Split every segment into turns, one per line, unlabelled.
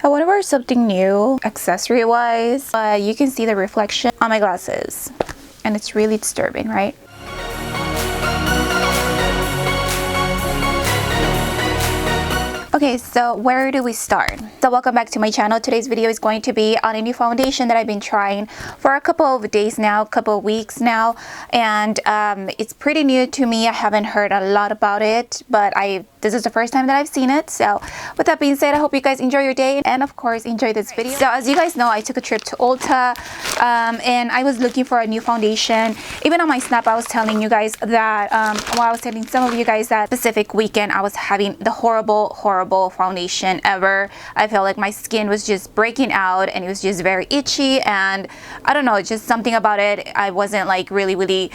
I want to wear something new accessory wise, but you can see the reflection on my glasses and it's really disturbing, right? Okay, so where do we start? So welcome back to my channel. Today's video is going to be on a new foundation that I've been trying for a couple of days now, couple of weeks now, and it's pretty new to me. I haven't heard a lot about it, but this is the first time that I've seen it. So with that being said, I hope you guys enjoy your day and of course enjoy this video. So as you guys know, I took a trip to Ulta and I was looking for a new foundation. Even on my snap, I was telling you guys that I was telling some of you guys that specific weekend I was having the horrible foundation ever. I felt like my skin was just breaking out and it was just very itchy, and I don't know, just something about it. I wasn't like really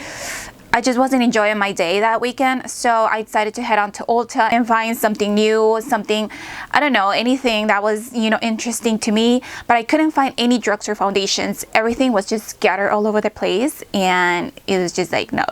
I just wasn't enjoying my day that weekend, so I decided to head on to Ulta and find something new, something, I don't know, anything that was, you know, interesting to me. But I couldn't find any drugstore foundations. Everything was just scattered all over the place, and it was just like no.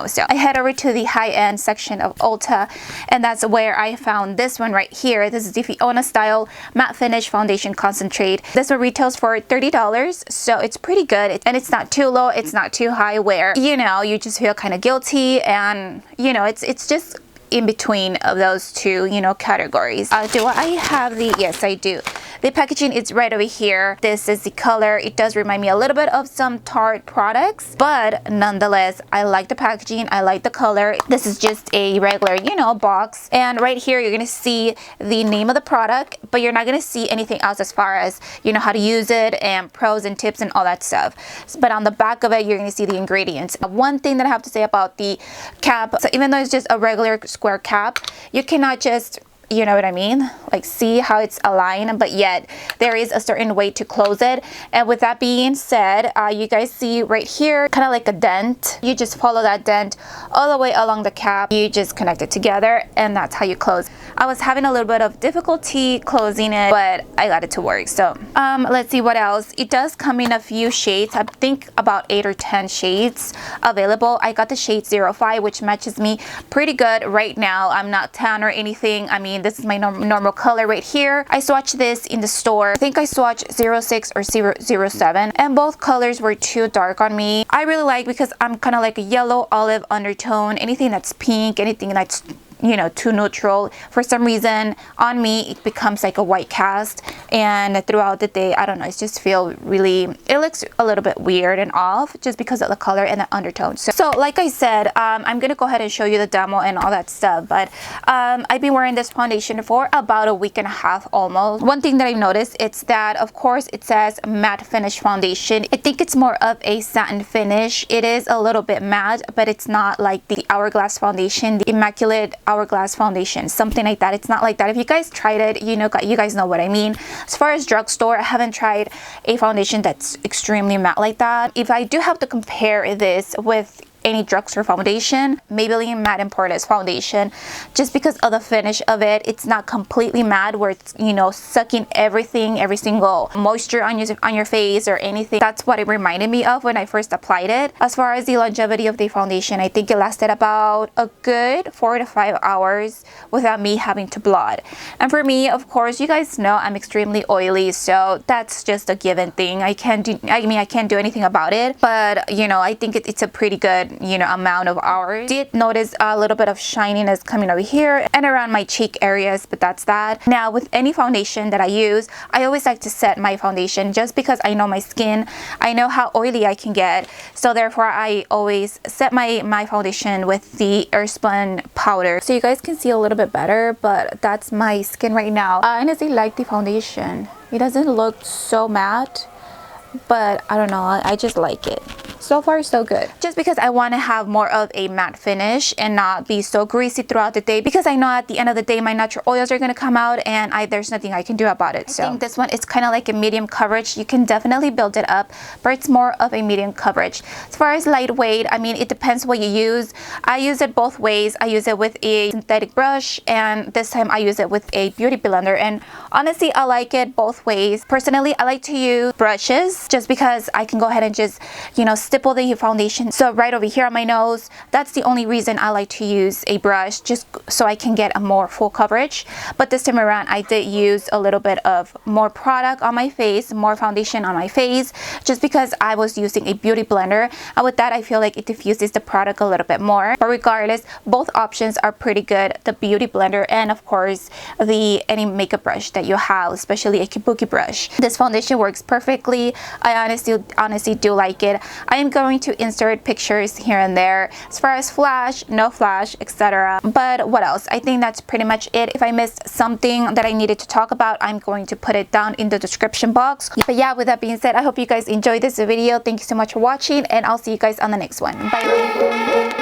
So I head over to the high-end section of Ulta, and that's where I found this one right here. This is the Fiona Style Matte Finish Foundation Concentrate. This one retails for $30, so it's pretty good, and it's not too low, it's not too high, where, you know, you just feel kind of guilty, and you know, it's just in between of those two, you know, categories. Do I have the, yes I do. The packaging is right over here. This is the color. It does remind me a little bit of some Tarte products, but nonetheless, I like the packaging, I like the color. This is just a regular, you know, box, and right here you're gonna see the name of the product, but you're not gonna see anything else as far as, you know, how to use it and pros and tips and all that stuff. But on the back of it, you're gonna see the ingredients. One thing that I have to say about the cap, so even though it's just a regular square cap, you cannot just, you know what I mean, like see how it's aligned, but yet there is a certain way to close it. And with that being said, you guys see right here kind of like a dent. You just follow that dent all the way along the cap, you just connect it together, and that's how you close. I was having a little bit of difficulty closing it, but I got it to work. So let's see what else. It does come in a few shades, I think about 8 or 10 shades available. I got the shade 05, which matches me pretty good right now. I'm not tan or anything. I mean, this is my normal color right here. I swatched this in the store. I think I swatched 06 or 007, and both colors were too dark on me. I really like, because I'm kind of like a yellow olive undertone. Anything that's pink, anything that's, you know, too neutral, for some reason on me it becomes like a white cast, and throughout the day, I don't know, it just feel really, it looks a little bit weird and off just because of the color and the undertone. So like I said, I'm gonna go ahead and show you the demo and all that stuff, but I've been wearing this foundation for about a week and a half almost. One thing that I've noticed, it's that of course it says matte finish foundation. I think it's more of a satin finish. It is a little bit matte, but it's not like the Hourglass foundation, the Immaculate Hourglass foundation, something like that. It's not like that. If you guys tried it, you know, you guys know what I mean. As far as drugstore, I haven't tried a foundation that's extremely matte like that. If I do have to compare this with any drugstore foundation, Maybelline Matte and Poreless foundation, just because of the finish of it. It's not completely matte where it's, you know, sucking everything, every single moisture on your face or anything. That's what it reminded me of when I first applied it. As far as the longevity of the foundation, I think it lasted about a good 4 to 5 hours without me having to blot. And for me, of course, you guys know I'm extremely oily, so that's just a given thing. I can't do anything about it, but you know, I think it's a pretty good, you know, amount of hours. Did notice a little bit of shininess coming over here and around my cheek areas, but that's that. Now with any foundation that I use, I always like to set my foundation, just because I know my skin, I know how oily I can get, so therefore I always set my foundation with the Airspun powder, so you guys can see a little bit better. But that's my skin right now. I honestly like the foundation. It doesn't look so matte, but I don't know, I just like it. So far so good, just because I want to have more of a matte finish and not be so greasy throughout the day, because I know at the end of the day my natural oils are going to come out, and there's nothing I can do about it. So I think this one is kind of like a medium coverage. You can definitely build it up, but it's more of a medium coverage. As far as lightweight, I mean, it depends what you use. I use it both ways. I use it with a synthetic brush, and this time I use it with a beauty blender, and honestly I like it both ways. Personally, I like to use brushes just because I can go ahead and just, you know, stipple the foundation. So right over here on my nose, that's the only reason I like to use a brush, just so I can get a more full coverage. But this time around, I did use a little bit of more product on my face, more foundation on my face, just because I was using a beauty blender, and with that I feel like it diffuses the product a little bit more. But regardless, both options are pretty good, the beauty blender and of course any makeup brush that you have, especially a kabuki brush. This foundation works perfectly. I honestly do like it. I am going to insert pictures here and there as far as flash, no flash, etc. But what else? I think that's pretty much it. If I missed something that I needed to talk about, I'm going to put it down in the description box. But yeah, with that being said, I hope you guys enjoyed this video. Thank you so much for watching, and I'll see you guys on the next one. Bye.